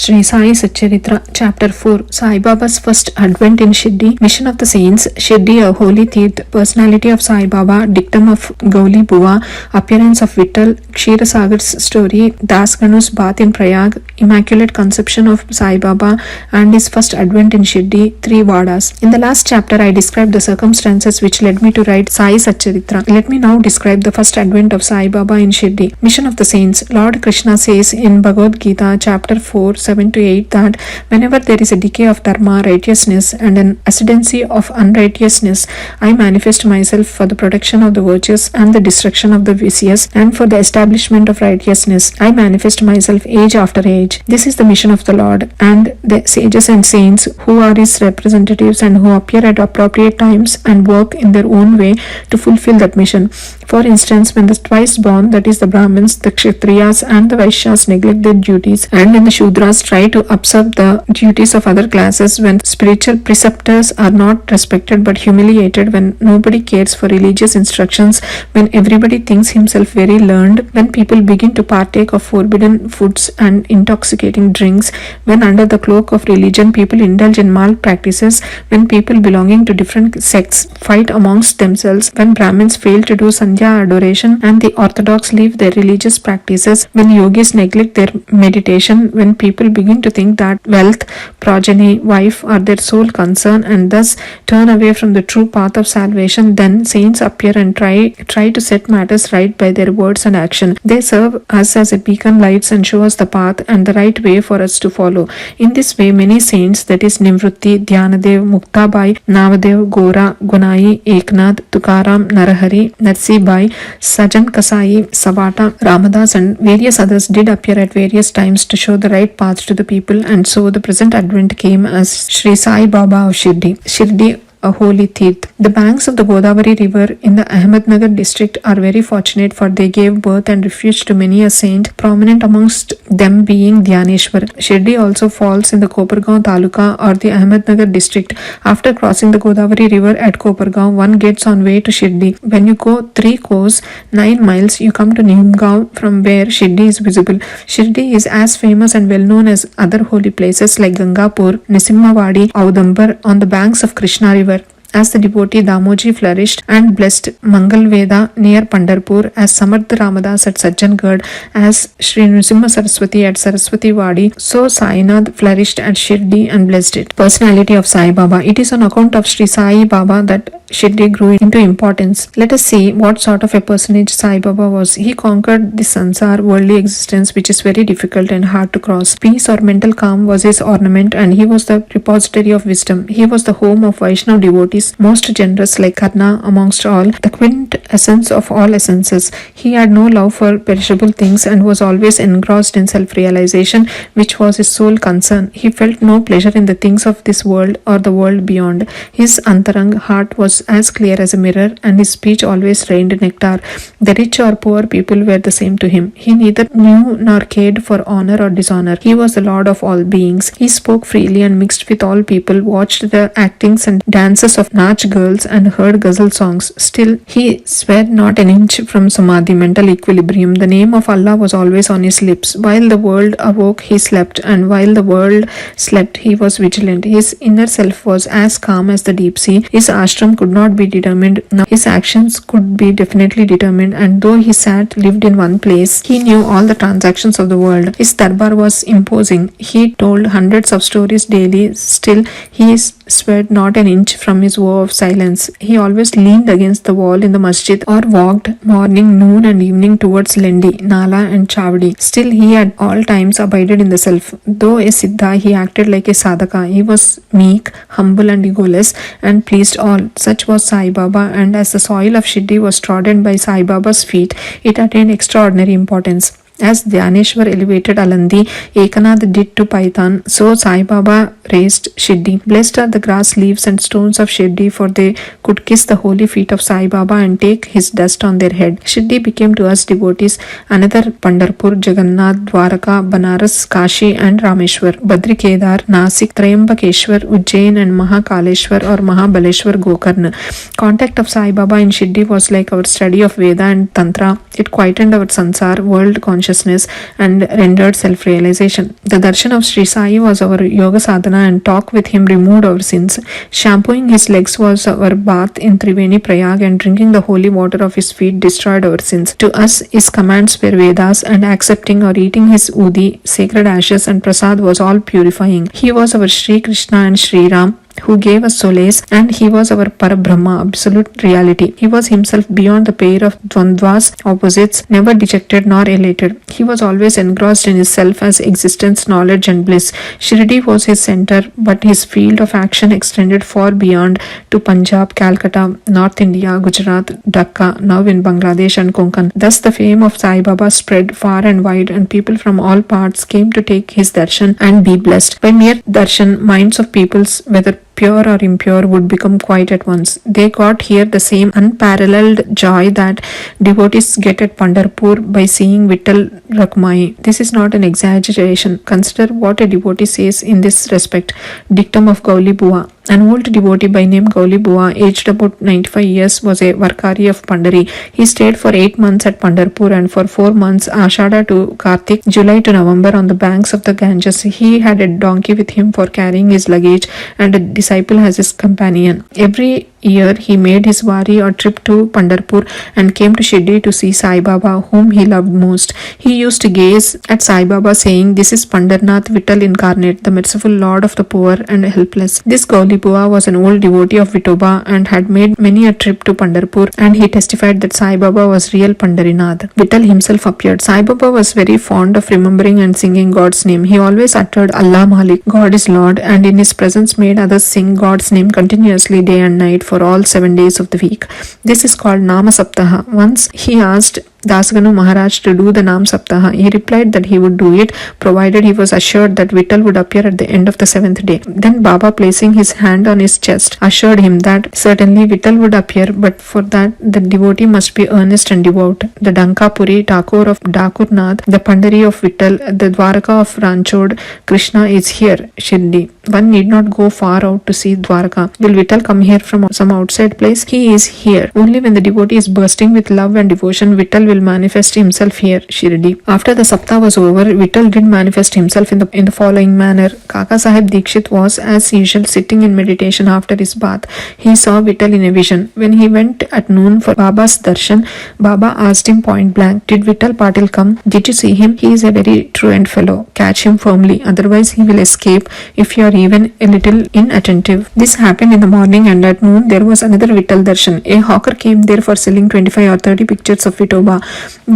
Sri Sai Satcharitra, Chapter 4, Sai Baba's First Advent in Shirdi, Mission of the Saints, Shirdi a Holy Tirth, Personality of Sai Baba, Dictum of Goulibuva, Appearance of Vithal, Kshirsagar's story, Das Ganu's bath in Prayag, Immaculate Conception of Sai Baba and his first Advent in Shirdi, 3 Wadas. In the last chapter, I described the circumstances which led me to write Sai Satcharitra. Let me now describe the first Advent of Sai Baba in Shirdi. Mission of the Saints. Lord Krishna says in Bhagavad Gita, Chapter 4, 7-8 that whenever there is a decay of dharma, righteousness, and an ascendancy of unrighteousness, I manifest myself for the protection of the virtuous and the destruction of the vicious, and for the establishment of righteousness. I manifest myself age after age. This is the mission of the Lord, and the sages and saints who are his representatives and who appear at appropriate times and work in their own way to fulfill that mission. For instance, when the twice born, that is the Brahmins, the Kshatriyas and the Vaishyas neglect their duties, and when the Shudras try to observe the duties of other classes, when spiritual preceptors are not respected but humiliated, when nobody cares for religious instructions, when everybody thinks himself very learned, when people begin to partake of forbidden foods and intoxicating drinks, when under the cloak of religion people indulge in malpractices, when people belonging to different sects fight amongst themselves, when Brahmins fail to do Sandhya adoration and the Orthodox leave their religious practices, when yogis neglect their meditation, when people begin to think that wealth, progeny, wife are their sole concern and thus turn away from the true path of salvation, then saints appear and try to set matters right by their words and action. They serve us as a beacon lights and show us the path and the right way for us to follow. In this way, many saints, that is Nivrutti, Dhyanadev, Muktabai, Navadev, Gora, Gunai, Eknath, Tukaram, Narahari, Narsibai, Sajan Kasai, Savata, Ramadas and various others did appear at various times to show the right path to the people, and so the present Advent came as Sri Sai Baba of Shirdi. Shirdi, a holy Tirth. The banks of the Godavari river in the Ahmednagar district are very fortunate, for they gave birth and refuge to many a saint, prominent amongst them being Dhyaneshwar. Shirdi also falls in the Kopargaon Taluka or the Ahmednagar district. After crossing the Godavari river at Kopargaon, one gets on way to Shirdi. When you go 3 kos, 9 miles, you come to Nimgaon, from where Shirdi is visible. Shirdi is as famous and well known as other holy places like Gangapur, Nisimhavadi, Audambar on the banks of Krishna river. As the devotee Damoji flourished and blessed Mangalveda near Pandarpur, as Samarth Ramadas at Sajjangad, as Sri Nrisimha Saraswati at Saraswati Wadi, so Sainath flourished at Shirdi and blessed it. Personality of Sai Baba. It is on account of Sri Sai Baba that Shirdi grew into importance. Let us see what sort of a personage Sai Baba was. He conquered the sansar, worldly existence, which is very difficult and hard to cross. Peace or mental calm was his ornament, and he was the repository of wisdom. He was the home of Vaishnav devotees, most generous like Karna amongst all, the quintessence of all essences. He had no love for perishable things and was always engrossed in self-realization, which was his sole concern. He felt no pleasure in the things of this world or the world beyond. His antarang heart was as clear as a mirror, and his speech always rained nectar. The rich or poor people were the same to him. He neither knew nor cared for honor or dishonor. He was the lord of all beings. He spoke freely and mixed with all people, watched the actings and dances of Nach girls and heard ghazal songs. Still, he swayed not an inch from samadhi, mental equilibrium. The name of Allah was always on his lips. While the world awoke, he slept, and while the world slept, he was vigilant. His inner self was as calm as the deep sea. His ashram could not be determined. Now his actions could be definitely determined, and though he lived in one place, he knew all the transactions of the world. His darbar was imposing. He told hundreds of stories daily. Still, he swayed not an inch from his vow of silence. He always leaned against the wall in the masjid or walked morning, noon and evening towards Lendi, Nala and Chavdi. Still, he at all times abided in the self. Though a siddha, he acted like a sadhaka. He was meek, humble and egoless and pleased all. Such was Sai Baba, and as the soil of Shirdi was trodden by Sai Baba's feet, it attained extraordinary importance. As Dhyaneshwar elevated Alandi, Ekanath did to Paitan, so Sai Baba raised Shirdi. Blessed are the grass leaves and stones of Shirdi, for they could kiss the holy feet of Sai Baba and take his dust on their head. Shirdi became to us devotees another Pandarpur, Jagannath, Dwaraka, Banaras, Kashi and Rameshwar, Badri Kedar, Nasik, Trayambakeshwar, Ujjain and Mahakaleshwar or Mahabaleshwar Gokarna. Contact of Sai Baba in Shirdi was like our study of Veda and Tantra. It quietened our sansar world consciousness consciousness and rendered self-realization. The darshan of Sri Sai was our yoga sadhana, and talk with him removed our sins. Shampooing his legs was our bath in Triveni Prayag, and drinking the holy water of his feet destroyed our sins. To us, his commands were Vedas, and accepting or eating his udi, sacred ashes, and prasad was all purifying. He was our Sri Krishna and Sri Ram, who gave us solace, and he was our Parabrahma, absolute reality. He was himself beyond the pair of Dvandvas, opposites, never dejected nor elated. He was always engrossed in his self as existence, knowledge, and bliss. Shirdi was his center, but his field of action extended far beyond to Punjab, Calcutta, North India, Gujarat, Dhaka, now in Bangladesh and Konkan. Thus the fame of Sai Baba spread far and wide, and people from all parts came to take his darshan and be blessed. By mere darshan, minds of peoples, whether pure or impure, would become quiet at once. They got here the same unparalleled joy that devotees get at Pandharpur by seeing Vithal Rakhmai. This is not an exaggeration. Consider what a devotee says in this respect. Dictum of Goulibuva. An old devotee by name Goulibuva, aged about 95 years, was a Varkari of Pandari. He stayed for 8 months at Pandharpur, and for 4 months, Ashada to Kartik, July to November, on the banks of the Ganges. He had a donkey with him for carrying his luggage, and a disciple as his companion. Every year he made his wari or trip to Pandharpur and came to Shirdi to see Sai Baba, whom he loved most. He used to gaze at Sai Baba, saying, "This is Pandarnath Vithal incarnate, the merciful Lord of the poor and helpless." This Goulibuva was an old devotee of Vithoba and had made many a trip to Pandharpur, and he testified that Sai Baba was real Pandarinath. Vithal himself appeared. Sai Baba was very fond of remembering and singing God's name. He always uttered Allah Malik, God is Lord, and in his presence made others sing God's name continuously day and night for all 7 days of the week. This is called Nama Saptaha. Once he asked Ganu Maharaj to do the Nam Saptaha. He replied that he would do it, provided he was assured that Vithal would appear at the end of the 7th day. Then Baba, placing his hand on his chest, assured him that certainly Vithal would appear, but for that the devotee must be earnest and devout. The Dankapuri Thakur of Dakurnath, the Pandari of Vithal, the Dwaraka of Ranchod, Krishna is here, Shirdi. One need not go far out to see Dwaraka. Will Vithal come here from some outside place? He is here. Only when the devotee is bursting with love and devotion, Vithal will manifest himself here, Shirdi. After the Sapta was over, Vithal did manifest himself in the following manner. Kaka Sahib Dikshit was, as usual, sitting in meditation after his bath. He saw Vithal in a vision. When he went at noon for Baba's darshan, Baba asked him point blank, "Did Vithal Patil come? Did you see him? He is a very truant fellow. Catch him firmly, otherwise he will escape if you are even a little inattentive." This happened in the morning, and at noon there was another Vithal darshan. A hawker came there for selling 25 or 30 pictures of Vithoba.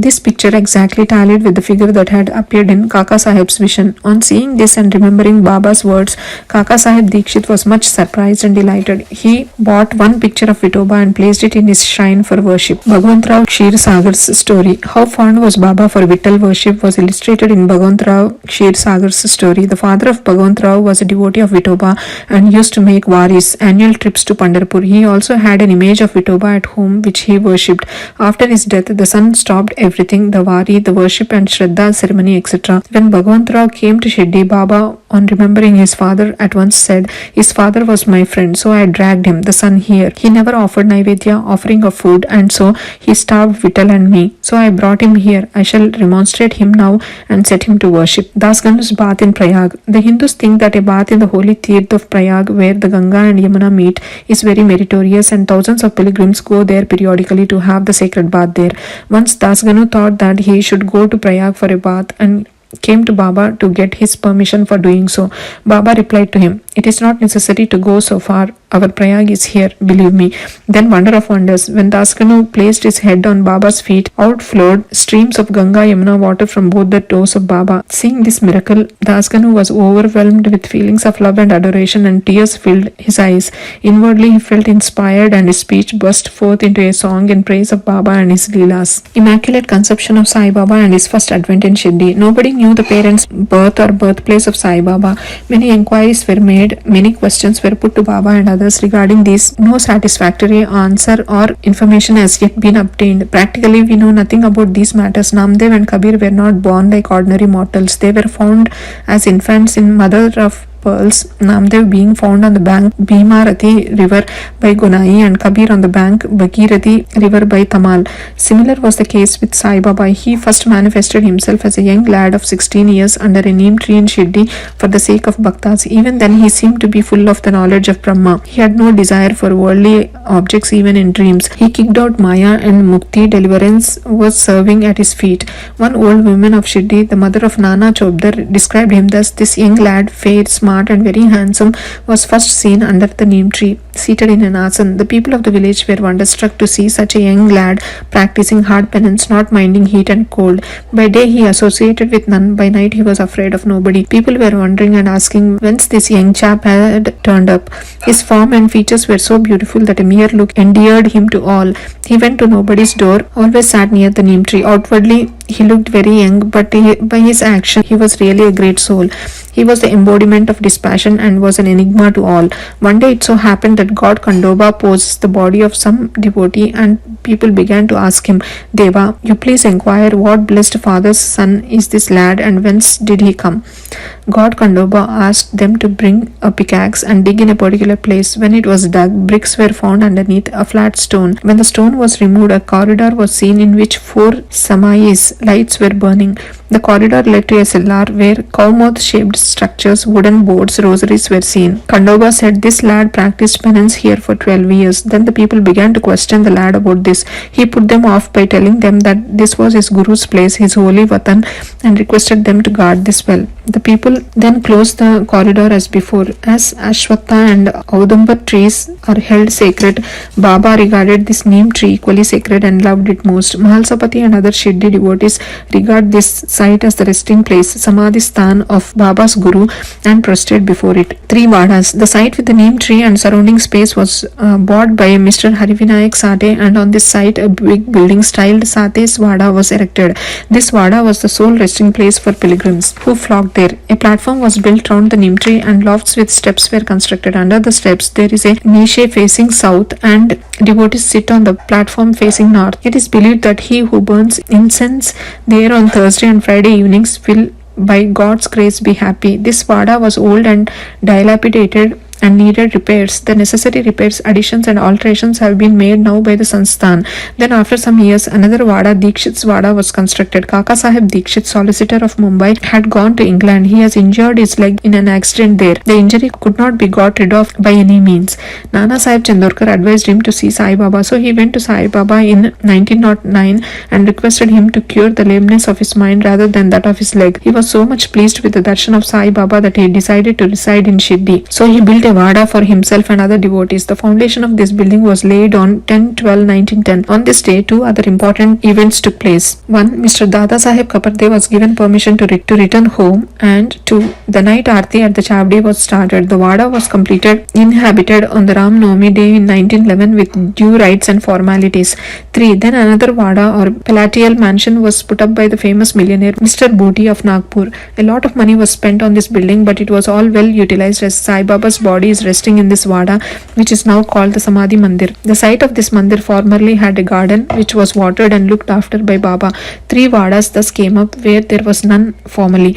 This picture exactly tallied with the figure that had appeared in Kaka Sahib's vision. On seeing this and remembering Baba's words, Kaka Sahib Dikshit was much surprised and delighted. He bought one picture of Vithoba and placed it in his shrine for worship. Bhagwantrao Kshirsagar's story. How fond was Baba for Vithal worship was illustrated in Bhagwantrao Kshirsagar's story. The father of Bhagwantrao was a devotee of Vithoba and used to make waris, annual trips to Pandharpur. He also had an image of Vithoba at home which he worshipped. After his death, the son stopped everything, the wari, the worship and Shraddha ceremony, etc. When Bhagwantrao came to Shirdi, Baba, on remembering his father, at once said, "His father was my friend, so I dragged him, the son, here. He never offered Naivedya, offering of food, and so he starved Vithal and me. So I brought him here. I shall remonstrate him now and set him to worship." Das Ganu's bath in Prayag. The Hindus think that a bath in the holy Tirth of Prayag, where the Ganga and Yamuna meet, is very meritorious, and thousands of pilgrims go there periodically to have the sacred bath there. Once Das Ganu thought that he should go to Prayag for a bath and came to Baba to get his permission for doing so. Baba replied to him, "It is not necessary to go so far. Our Prayag is here, believe me." Then, wonder of wonders, when Das Ganu placed his head on Baba's feet, out flowed streams of Ganga Yamuna water from both the toes of Baba. Seeing this miracle, Das Ganu was overwhelmed with feelings of love and adoration, and tears filled his eyes. Inwardly he felt inspired, and his speech burst forth into a song in praise of Baba and his Leelas. Immaculate conception of Sai Baba and his first advent in Shirdi. Nobody knew the parents' birth or birthplace of Sai Baba. Many inquiries were made, many questions were put to Baba and others regarding these. No satisfactory answer or information has yet been obtained. Practically, we know nothing about these matters. Namdev and Kabir were not born like ordinary mortals. They were found as infants in mother of pearls, Namdev being found on the bank Bhimarathi river by Gunai and Kabir on the bank Bhagirathi river by Tamal. Similar was the case with Sai Baba. He first manifested himself as a young lad of 16 years under a neem tree in Shirdi for the sake of bhaktas. Even then he seemed to be full of the knowledge of Brahma. He had no desire for worldly objects even in dreams. He kicked out Maya and Mukti. Deliverance was serving at his feet. One old woman of Shirdi, the mother of Nana Chobdar, described him thus: this young lad, fair, smart and very handsome, was first seen under the neem tree, seated in an asan. The people of the village were wonderstruck to see such a young lad practicing hard penance, not minding heat and cold. By day he associated with none, by night he was afraid of nobody. People were wondering and asking whence this young chap had turned up. His form and features were so beautiful that a mere look endeared him to all. He went to nobody's door, always sat near the neem tree. Outwardly he looked very young, but by his action he was really a great soul. He was the embodiment of dispassion and was an enigma to all. One day it so happened that God Kandoba possessed the body of some devotee, and people began to ask him, Deva, you please inquire what blessed father's son is this lad and whence did he come? God Kandoba asked them to bring a pickaxe and dig in a particular place. When it was dug, bricks were found underneath a flat stone. When the stone was removed, a corridor was seen in which 4 samayis, lights, were burning. The corridor led to a cellar where cow-mouth shaped structures, wooden boards, rosaries were seen. Kandoba said this lad practiced penance here for 12 years. Then the people began to question the lad about this. He put them off by telling them that this was his guru's place, his holy vatan, and requested them to guard this well. The people then closed the corridor as before. As Ashwatha and Audumbar trees are held sacred, Baba regarded this neem tree equally sacred and loved it most. Mahalsapati and other Shirdi devotees regard this site as the resting place, Samadhi Sthan of Baba's Guru, and prostrate before it. 3 Wadas. The site with the neem tree and surrounding space was bought by Mr. Harivinayak Sate, and on this site a big building styled Sate's Wada was erected. This Wada was the sole resting place for pilgrims who flocked there. A platform was built round the neem tree and lofts with steps were constructed. Under the steps there is a niche facing south and devotees sit on the platform facing north. It is believed that he who burns incense there on Thursday and Friday evenings will by God's grace be happy. This Vada was old and dilapidated and needed repairs. The necessary repairs, additions and alterations have been made now by the Sansthan. Then after some years, another Vada, Dikshit's Vada, was constructed. Kaka Sahib Dikshit, solicitor of Mumbai, had gone to England. He has injured his leg in an accident there. The injury could not be got rid of by any means. Nana Sahib Chandorkar advised him to see Sai Baba. So he went to Sai Baba in 1909 and requested him to cure the lameness of his mind rather than that of his leg. He was so much pleased with the darshan of Sai Baba that he decided to reside in Shirdi. So he built a Vada for himself and other devotees. The foundation of this building was laid on 10/12/1910. On this day, 2 other important events took place. 1. Mr. Dada Sahib Kaparde was given permission to return home, and 2. The night Aarti at the Chavdi was started. The Vada was completed, inhabited on the Ram Navami day in 1911 with due rites and formalities. 3. Then another Vada or palatial mansion was put up by the famous millionaire Mr. Booty of Nagpur. A lot of money was spent on this building, but it was all well utilized as Sai Baba's body is resting in this Vada, which is now called the Samadhi Mandir. The site of this Mandir formerly had a garden which was watered and looked after by Baba. 3 Vadas thus came up where there was none formerly.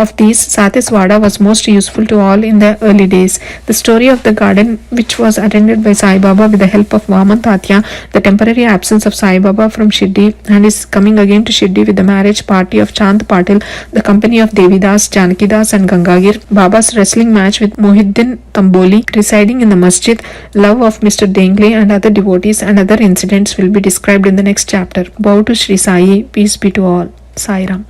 Of these, Satis Vada was most useful to all in the early days. The story of the garden, which was attended by Sai Baba with the help of Vaman Tatya, the temporary absence of Sai Baba from Shirdi and his coming again to Shirdi with the marriage party of Chand Patil, the company of Devidas, Janakidas and Gangagir, Baba's wrestling match with Mohiddin Tamboli, residing in the masjid, love of Mr. Dengle and other devotees, and other incidents will be described in the next chapter. Bow to Sri Sai, peace be to all. Sairam.